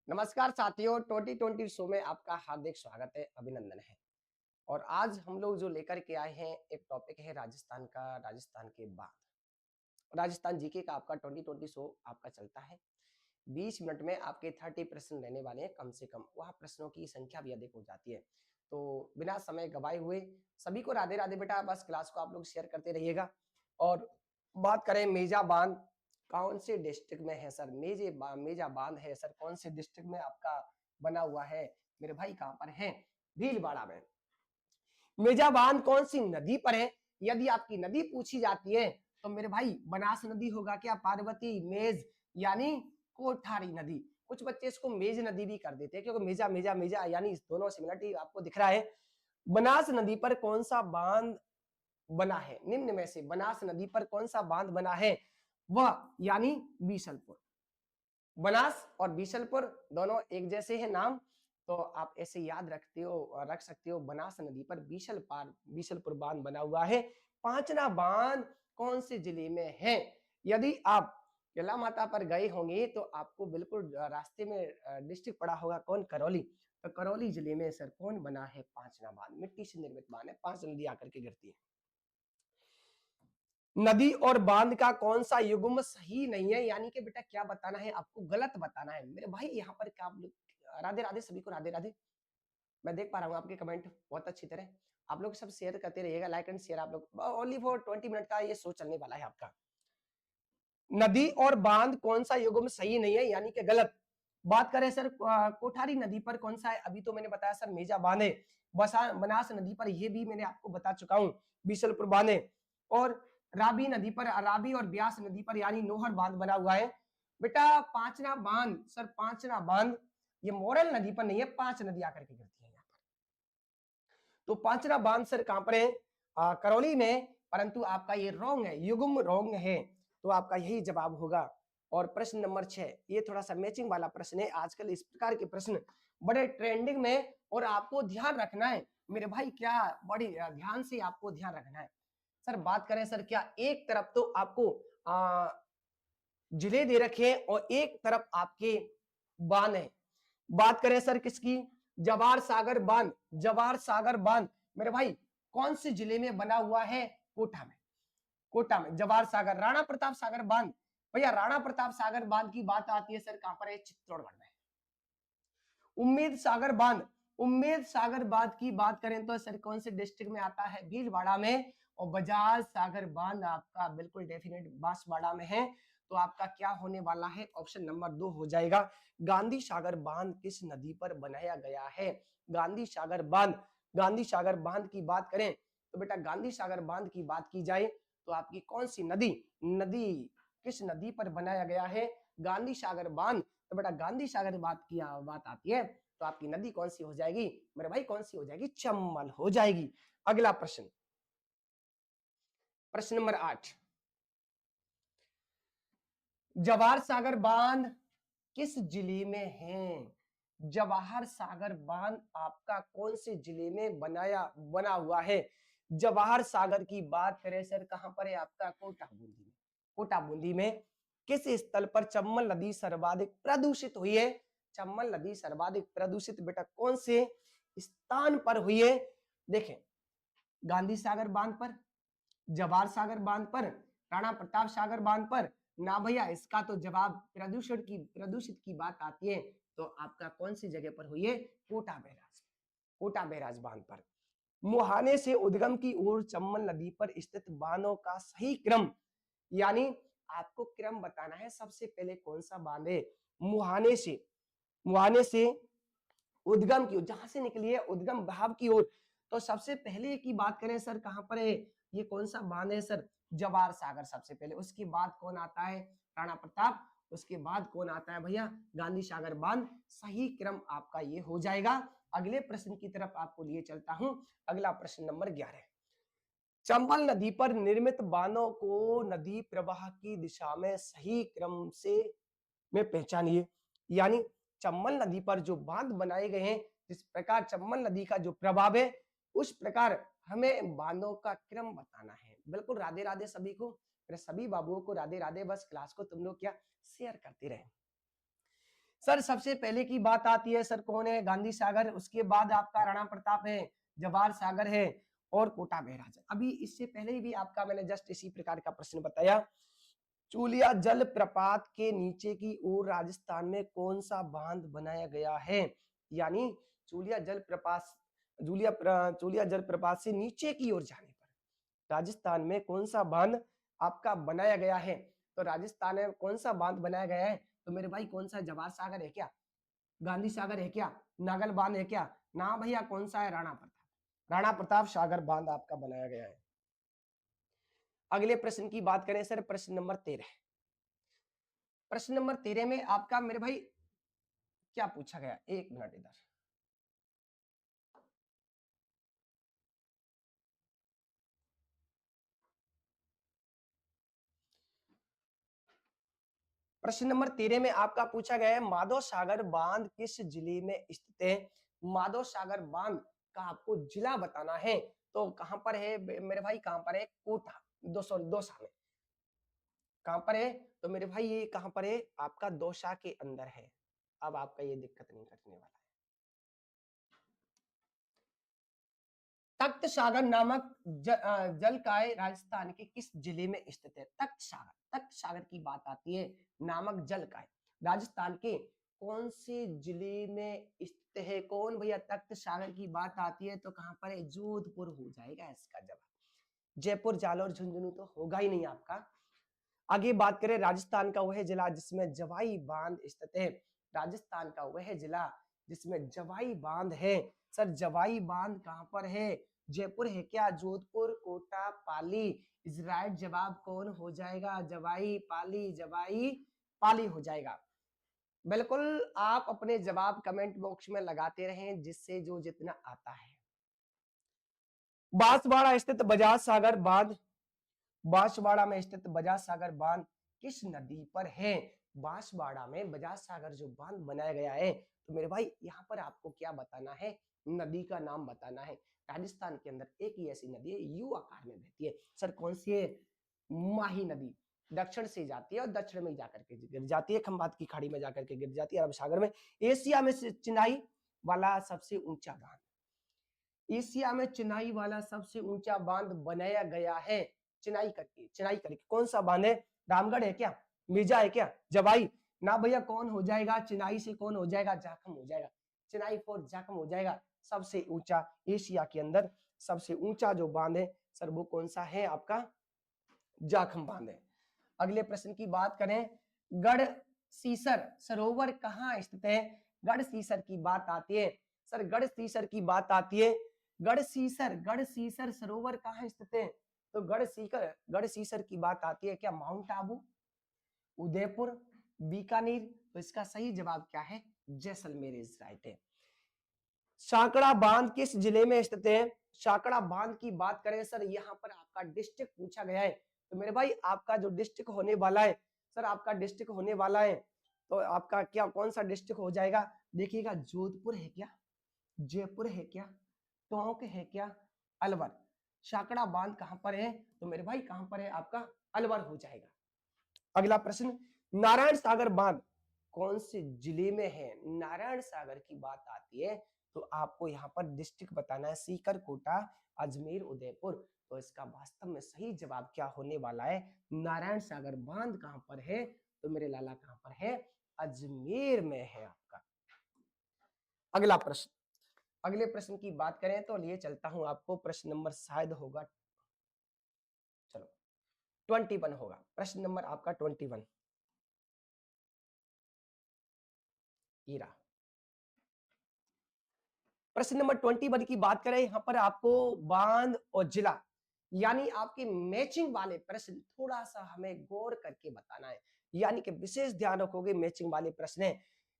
नमस्कार साथियों, 2020 शो में आपका हार्दिक स्वागत है, अभिनंदन है। और आज हम लोग जो लेकर के आए हैं एक टॉपिक है राजस्थान का, राजस्थान के बाद। राजस्थान जीके का आपका 2020 शो आपका चलता है। 20 मिनट में आपके 30 प्रश्न रहने वाले हैं कम से कम। वहाँ प्रश्नों की संख्या भी अधिक हो जाती है। तो बिना समय गवाए हुए सभी को राधे राधे बेटा, बस क्लास को आप लोग शेयर करते रहिएगा। और बात करें मेजा बांध कौन से डिस्ट्रिक्ट में है सर? मेजा बांध है सर, कौन से डिस्ट्रिक्ट में आपका बना हुआ है मेरे भाई? कहाँ पर है? भीलवाड़ा में। मेजा बांध कौन सी नदी पर है? यदि आपकी नदी पूछी जाती है तो मेरे भाई बनास नदी होगा क्या? पार्वती, मेज यानी कोठारी नदी। कुछ बच्चे इसको मेज नदी भी कर देते हैं क्योंकि मेजा मेजा मेजा यानी इस दोनों सिमिलरिटी आपको दिख रहा है। बनास नदी पर कौन सा बांध बना है? निम्न में से बनास नदी पर कौन सा बांध बना है? वह यानी बीसलपुर। बनास और बीसलपुर दोनों एक जैसे हैं नाम, तो आप ऐसे याद रख सकते हो। बनास नदी पर बीसलपुर बांध बना हुआ है। पांचना बांध कौन से जिले में है? यदि आप यला माता पर गए होंगे तो आपको बिल्कुल रास्ते में डिस्ट्रिक्ट पड़ा होगा कौन? करौली। तो करौली जिले में सर कौन बना है? पांचना बांध। मिट्टी से निर्मित बांध है, 5 नदी आकर के गिरती है। नदी और बांध का कौन सा युग्म सही नहीं है? यानी कि बेटा क्या बताना है आपको? गलत बताना है मेरे भाई। यहाँ पर क्या आप लोग, राधे राधे सभी को, राधे राधे। मैं देख पा रहा हूँ आपके कमेंट बहुत अच्छी तरह। आप लोग सब शेयर करते रहिएगा, लाइक एंड शेयर। आप लोग ओनली फॉर 20 मिनट का ये शो चलने वाला है आपका। नदी और बांध कौन सा युग्म सही नहीं है यानी कि गलत। बात करें सर कोठारी नदी पर कौन सा है? अभी तो मैंने बताया सर मेजा बांध है। बनास नदी पर ये भी मैंने आपको बता चुका हूँ, बीसलपुर बांध है। और राबी नदी पर, राबी और ब्यास नदी पर यानी नोहर बांध बना हुआ है। बेटा पांचना बांध सर, पांचना बांध ये मोरल नदी पर नहीं है, 5 नदी आकर के गिरती है यहाँ पर। तो पांचना बांध सर कहां पर है? करौली में। परंतु आपका ये रॉन्ग है, युग्म रॉन्ग है। तो आपका यही जवाब होगा। और प्रश्न नंबर 6, ये थोड़ा सा मैचिंग वाला प्रश्न है। आजकल इस प्रकार के प्रश्न बड़े ट्रेंडिंग में, और आपको ध्यान रखना है मेरे भाई, क्या बड़ी ध्यान से आपको ध्यान रखना है। सर बात करें सर, क्या एक तरफ तो आपको जिले दे रखे हैं और एक तरफ आपके बांध है। बात करें सर किसकी? जवाहर सागर बांध। जवाहर सागर बांध मेरे भाई कौन से जिले में बना हुआ है? कोटा में। कोटा में जवाहर सागर। राणा प्रताप सागर बांध, भैया राणा प्रताप सागर बांध की बात आती है सर कहां पर है? चित्तौड़गढ़ में। उम्मेद सागर बांध, उम्मेद सागर बांध की बात करें तो सर कौन से डिस्ट्रिक्ट में आता है? भीलवाड़ा में। और बजाज सागर बांध आपका बिल्कुल डेफिनेट बांसवाड़ा में है। तो आपका क्या होने वाला है? ऑप्शन नंबर 2 हो जाएगा। गांधी सागर बांध किस नदी पर बनाया गया है? गांधी सागर बांध। गांधी सागर बांध की बात करें तो बेटा गांधी सागर बांध की बात की जाए तो आपकी कौन सी नदी, नदी किस नदी पर बनाया गया है गांधी सागर बांध? तो बेटा गांधी सागर बांध की बात आती है तो आपकी नदी कौन सी हो जाएगी मेरे भाई? कौन सी हो जाएगी? चंबल हो जाएगी। अगला प्रश्न, प्रश्न नंबर 8। जवाहर सागर बांध किस जिले में है? जवाहर सागर बांध आपका कौन से जिले में बना हुआ है? जवाहर सागर की बात करें सर कहां पर है आपका? कोटा बूंदी में। कोटा बूंदी में किस स्थल पर चंबल नदी सर्वाधिक प्रदूषित हुई है? चंबल नदी सर्वाधिक प्रदूषित बेटा कौन से स्थान पर हुई है? देखें, गांधी सागर बांध पर, जवाहर सागर बांध पर, राणा प्रताप सागर बांध पर ना भैया। इसका तो जवाब प्रदूषित की बात आती है तो आपका कौन सी जगह पर हुई है? कोटा बैराज। कोटा बैराज बांध पर। मुहाने से उद्गम की ओर चंबल नदी पर स्थित बांधों का सही क्रम, यानी आपको क्रम बताना है। सबसे पहले कौन सा बांध है? मुहाने से, मुहाने से उद्गम की ओर, जहां से निकली है उद्गम भाव की ओर। तो सबसे पहले की बात करें सर कहां पर है? ये कौन सा बांध है सर? जवाहर सागर सबसे पहले। उसके बाद कौन आता है? राणा प्रताप। उसके बाद कौन आता है भैया? गांधी सागर बांध। सही क्रम आपका ये हो जाएगा। अगले प्रश्न की तरफ आपको लिए चलता हूं। अगला प्रश्न नंबर 11। चंबल नदी पर निर्मित बांधों को नदी प्रवाह की दिशा में सही क्रम से में पहचानिए। यानी चंबल नदी पर जो बांध बनाए गए हैं, जिस प्रकार चंबल नदी का जो प्रभाव है उस प्रकार हमें बांधों का क्रम बताना है। बिल्कुल राधे राधे सभी को, मेरे सभी बाबुओं को राधे राधे। बस क्लास को तुम लोग क्या शेयर करते रहे। सर सबसे पहले की बात आती है सर कौन है, गांधी सागर, उसके बाद आपका राणा प्रताप है, जवाहर सागर है और कोटा बैराज है। अभी इससे पहले भी आपका मैंने जस्ट इसी प्रकार का प्रश्न बताया, चूलिया जल प्रपात के नीचे की ओर राजस्थान में कौन सा बांध बनाया गया है, यानी चूलिया जल प्रपात, चूलिया जल प्रपात से नीचे की ओर जाने पर राजस्थान में कौन सा बांध आपका बनाया गया है। तो राजस्थान में कौन सा बांध बनाया गया है, तो मेरे भाई कौन सा, जवाहर सागर है क्या, गांधी सागर है क्या, नागल बांध है क्या, ना भैया कौन सा है, राणा प्रताप, राणा प्रताप सागर बांध आपका बनाया गया है। अगले प्रश्न की बात करें सर, प्रश्न नंबर 13। प्रश्न नंबर 13 में आपका मेरे भाई क्या पूछा गया, एक मिनट इधर, प्रश्न नंबर 13 में आपका पूछा गया है माधव सागर बांध किस जिले में स्थित है। माधव सागर बांध का आपको जिला बताना है, तो कहां पर है मेरे भाई, कहां पर है, कोटा, दौसा में, कहां पर है, तो मेरे भाई ये कहां पर है, आपका दौसा के अंदर है। अब आपका ये दिक्कत नहीं करने वाला है। तख्त सागर नामक जल काय राजस्थान के किस जिले में स्थित है। तख्त सागर, तख्त सागर की बात आती है, नामक जल काय राजस्थान के कौन से जिले में स्थित है। कौन भैया, तख्त सागर की बात आती है तो कहां पर है, जोधपुर हो जाएगा इसका जवाब। जयपुर, जालौर, झुंझुनू तो होगा ही नहीं आपका। आगे बात करें, राजस्थान का वह जिला जिसमें जवाई बांध स्थित है। राजस्थान का वह जिला जिसमें जवाई बांध है। सर जवाई बांध कहां पर है, जयपुर है क्या, जोधपुर, कोटा, पाली। इस राइट जवाब कौन हो जाएगा, जवाई, पाली, जवाई, पाली हो जाएगा। बिल्कुल आप अपने जवाब कमेंट बॉक्स में लगाते रहें, जिससे जो जितना आता है। बांसवाड़ा स्थित बजाज सागर बांध, बांसवाड़ा में स्थित बजाज सागर बांध किस नदी पर है। बांसवाड़ा में बजाज सागर जो बांध बनाया गया है, तो मेरे भाई यहाँ पर आपको क्या बताना है, नदी का नाम बताना है। राजस्थान के अंदर एक ही ऐसी नदी है, यू आकार में बहती है। सर कौन सी है, माही नदी, दक्षिण से जाती है और दक्षिण में जाकर के गिर जाती है, खंबात की खाड़ी में जाकर के गिर जाती है अरब सागर में। एशिया में चिनाई वाला सबसे ऊंचा बांध, एशिया में चिनाई वाला सबसे ऊंचा बांध बनाया गया है, चिनाई करके कौन सा बांध है, रामगढ़ है क्या, मिर्जा है क्या, जवाई, ना भैया कौन हो जाएगा, चिनाई से कौन हो जाएगा, जाखम हो जाएगा, चिनाई फोर जाखम हो जाएगा। सबसे ऊंचा एशिया के अंदर सबसे ऊंचा जो बांध है सर वो कौन सा है, आपका जाखम बांध है। अगले प्रश्न की बात करें, गढ़ सीसर सरोवर कहाँ स्थित है। गढ़ सीसर की बात आती है, सर गढ़ सीसर की बात आती है, गढ़ सीसर सरोवर कहाँ स्थित है। तो गढ़ सीसर की बात आती है क्या, माउंट आबू, उदयपुर, बीकानेर। तो इसका सही जवाब क्या है, जैसलमेर इज राइट है। साकड़ा बांध किस जिले में स्थित है। साकड़ा बांध की बात करें सर, यहाँ पर आपका डिस्ट्रिक्ट पूछा गया है, तो मेरे भाई आपका जो डिस्ट्रिक्ट होने वाला है, सर आपका डिस्ट्रिक्ट होने वाला है, तो आपका क्या कौन सा डिस्ट्रिक्ट हो जाएगा, देखिएगा, जोधपुर है क्या, जयपुर है क्या, टोंक है क्या, अलवर। साकड़ा बांध कहां पर है, तो मेरे भाई कहां पर है, आपका अलवर हो जाएगा। अगला प्रश्न, नारायण सागर बांध कौन से जिले में है। नारायण सागर की बात आती है तो आपको यहाँ पर डिस्ट्रिक्ट बताना है, सीकर, कोटा, अजमेर, उदयपुर। तो इसका वास्तव में सही जवाब क्या होने वाला है, नारायण सागर बांध कहां पर है, तो मेरे लाला कहां पर है, अजमेर में है आपका। अगला प्रश्न, अगले प्रश्न की बात करें तो लिए चलता हूं आपको, प्रश्न नंबर शायद होगा, चलो 21 होगा, प्रश्न नंबर आपका 21 ईरा। प्रश्न नंबर 21 की बात करें, यहां पर आपको बांध और जिला यानी आपके मैचिंग वाले प्रश्न थोड़ा सा हमें गौर करके बताना है, यानी कि विशेष ध्यान रखोगे, मैचिंग वाले प्रश्न है।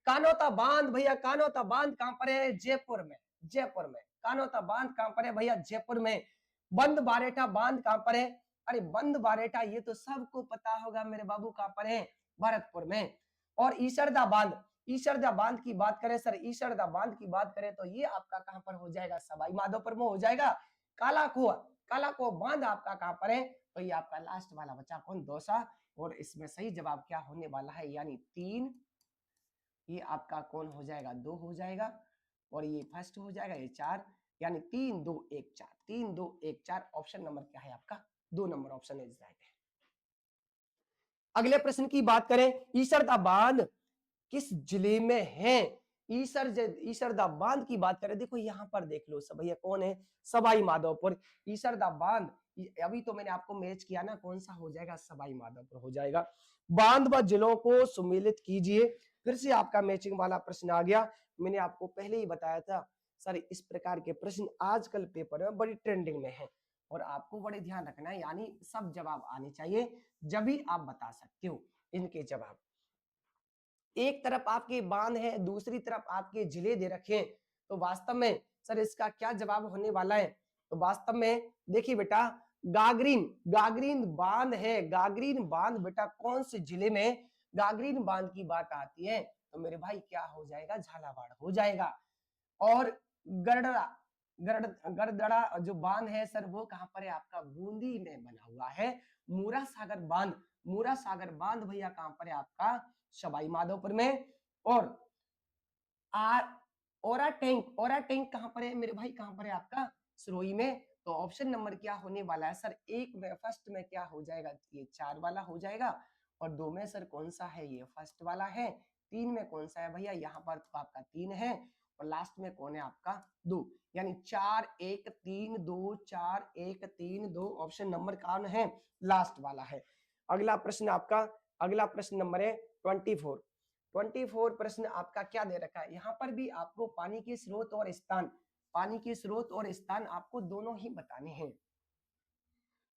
कानोता बांध भैया, कानोता बांध कहां पर है, जयपुर में, जयपुर में। कानोता बांध कहां पर है भैया, जयपुर में। बंद बारेठा बांध कहां पर है, अरे बंद बारेठा ये तो सबको पता होगा मेरे बाबू, कहां पर है, भरतपुर में। और ईसरदा बांध, ईसरदा बांध की बात करें सर, ईसरदा बांध की बात करें तो ये आपका कहां पर हो जाएगा, सवाई माधोपुर में हो जाएगा। काला को बांध आपका कहां पर है, तो ये आपका लास्ट वाला बचा कौन, दौसा। और इसमें सही जवाब क्या होने वाला है, यानी 3 ये आपका कौन हो जाएगा, 2 हो जाएगा, और ये फर्स्ट हो जाएगा, ये 4, यानी 3 2 1 4, 3 2 1 4। ऑप्शन नंबर क्या है आपका, 2 नंबर ऑप्शन इज राइट है। अगले प्रश्न की बात करें, ईसरदा बांध किस जिले में है। ईसरदा बांध की बात करें, देखो यहां पर देख लो सब भैया, कौन है, सवाई माधोपुर। ईसरदा बांध, अभी तो मैंने आपको मैच किया ना, कौन सा हो जाएगा, सवाई माधोपुर हो जाएगा। बांध व जिलों को सम्मिलित कीजिए। फिर से आपका मैचिंग वाला प्रश्न आ गया। मैंने आपको पहले ही बताया था सर, इस प्रकार के प्रश्न आजकल पेपर में बड़ी ट्रेंडिंग में है, और आपको बड़े ध्यान रखना है, यानी सब जवाब आने चाहिए, जब भी आप बता सकते हो इनके जवाब। एक तरफ आपके बांध है, दूसरी तरफ आपके जिले दे रखे हैं, तो वास्तव में सर इसका क्या जवाब होने वाला है। तो वास्तव में देखिए बेटा, गागरीन गागरीन बांध है। गागरीन बांध बेटा कौन से जिले में गागरीन बांध की बात आती है, तो मेरे भाई क्या हो जाएगा, झालावाड़ हो जाएगा। और गरडरा गरदड़ा जो बांध है सर, वो कहां पर है आपका, बूंदी में बना हुआ है। मूरा सागर बांध, मूरा सागर बांध भैया कहां पर है आपका, सवाई माधोपुर में। और ओरा टैंक कहां पर है मेरे भाई, कहां पर है आपका, सिरोही में। तो ऑप्शन नंबर क्या होने वाला है सर, एक में फर्स्ट में क्या हो जाएगा, ये 4 वाला हो जाएगा, और 2 में सर कौन सा है, ये फर्स्ट वाला है। 3 में कौन सा है भैया, यहाँ पर तो आपका 3 है, और लास्ट में कौन है आपका, 2, यानी 4 1 3 2, 4 1 3 2, ऑप्शन नंबर कौन है, लास्ट वाला है। अगला प्रश्न आपका, अगला प्रश्न नंबर है 24 प्रश्न आपका क्या दे रखा है, यहाँ पर भी आपको पानी के स्रोत और स्थान, पानी के स्रोत और स्थान आपको दोनों ही बताने हैं।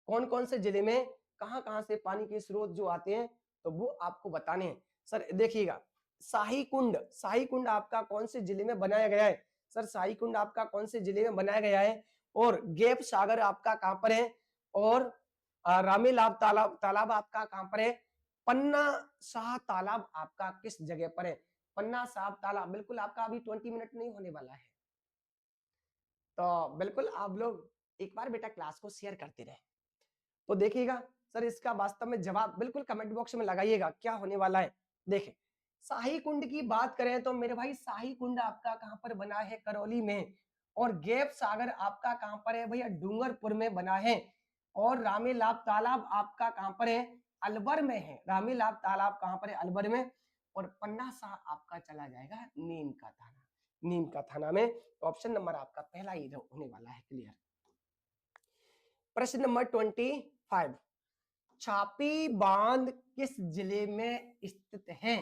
कौन कौन से जिले में कहां कहां से पानी के स्रोत जो आते हैं, तो वो आपको बताने हैं। सर देखिएगा, शाही कुंड, शाही कुंड आपका कौन से जिले में बनाया गया है, सर शाही कुंड आपका कौन से जिले में बनाया गया है। और गैप सागर आपका कहां पर है, और रामेलाब तालाब तालाब आपका कहां पर है। पन्ना शाह तालाब आपका किस जगह पर है, पन्ना साहब तालाब। बिल्कुल आपका अभी 20 मिनट नहीं होने वाला है, तो बिल्कुल आप लोग एक बार बेटा क्लास को शेयर करते रहे। तो देखिएगा सर, इसका वास्तव में जवाब बिल्कुल कमेंट बॉक्स में लगाइएगा क्या होने वाला है। देखें, शाही कुंड की बात करें तो मेरे भाई शाही कुंड आपका कहां पर बना है, करौली में। और गैप सागर आपका कहां पर है भैया, डूंगरपुर में बना है। और रामेलाब तालाब आपका कहां पर है, अलवर में है। रामेलाब तालाब कहां पर है, अलवर में। और पन्ना शाह आपका चला जाएगा नीम का थाना, नीम का थाना में। ऑप्शन नंबर आपका पहला ही होने वाला है, क्लियर। प्रश्न नंबर 25, छापी बांध किस जिले में स्थित है।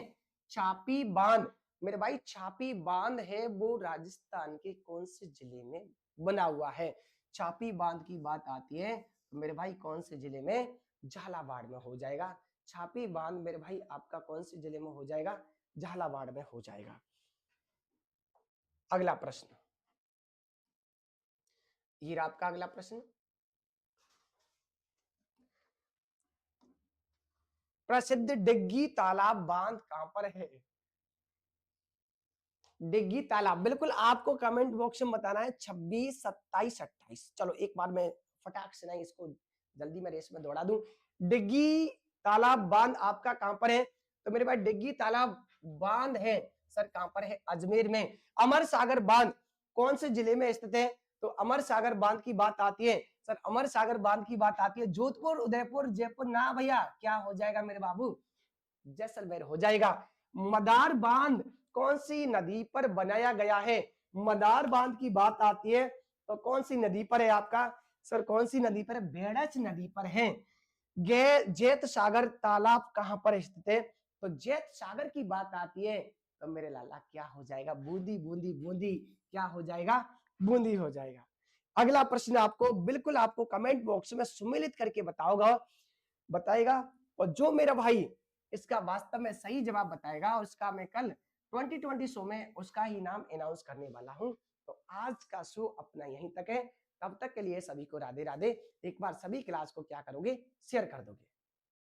छापी बांध मेरे भाई, छापी बांध है वो राजस्थान के कौन से जिले में बना हुआ है। छापी बांध की बात आती है तो मेरे भाई कौन से जिले में, झालावाड़ में हो जाएगा। छापी बांध मेरे भाई आपका कौन से जिले में हो जाएगा, झालावाड़ में हो जाएगा। अगला प्रश्न, ये आपका अगला प्रश्न, प्रसिद्ध डिग्गी तालाब बांध कहां पर है। डिग्गी तालाब, बिल्कुल आपको कमेंट बॉक्स में बताना है 26 27 28। चलो एक बार मैं फटाक से नहीं इसको जल्दी में रेस में दौड़ा दूं। डिग्गी तालाब बांध आपका कहां पर है, तो मेरे पास डिग्गी तालाब बांध है सर कहां पर है, अजमेर में। अमर सागर बांध कौन से जिले में स्थित है, तो अमर सागर बांध की बात आती है सर, अमर सागर बांध की बात आती है जोधपुर, उदयपुर, जयपुर ना भैया, क्या हो जाएगा मेरे बाबू, जैसलमेर हो जाएगा। मदार बांध कौन सी नदी पर बनाया गया है। मदार बांध की बात आती है तो कौन सी नदी पर है आपका, सर कौन सी नदी पर है, बेड़च नदी पर है। जेत सागर तालाब कहां पर स्थित है, तो जेत सागर की बात आती है तो मेरे लाला क्या हो जाएगा, बूंदी बूंदी बूंदी, क्या हो जाएगा, बूंदी हो जाएगा। अगला प्रश्न आपको बिल्कुल आपको कमेंट बॉक्स में सम्मिलित करके बताएगा, और जो मेरा भाई इसका वास्तव में सही जवाब बताएगा, उसका मैं कल 2020 शो में उसका ही नाम अनाउंस करने वाला हूं। तो आज का शो अपना यहीं तक है, तब तक के लिए सभी को राधे राधे। एक बार सभी क्लास को क्या करोगे, शेयर कर दोगे।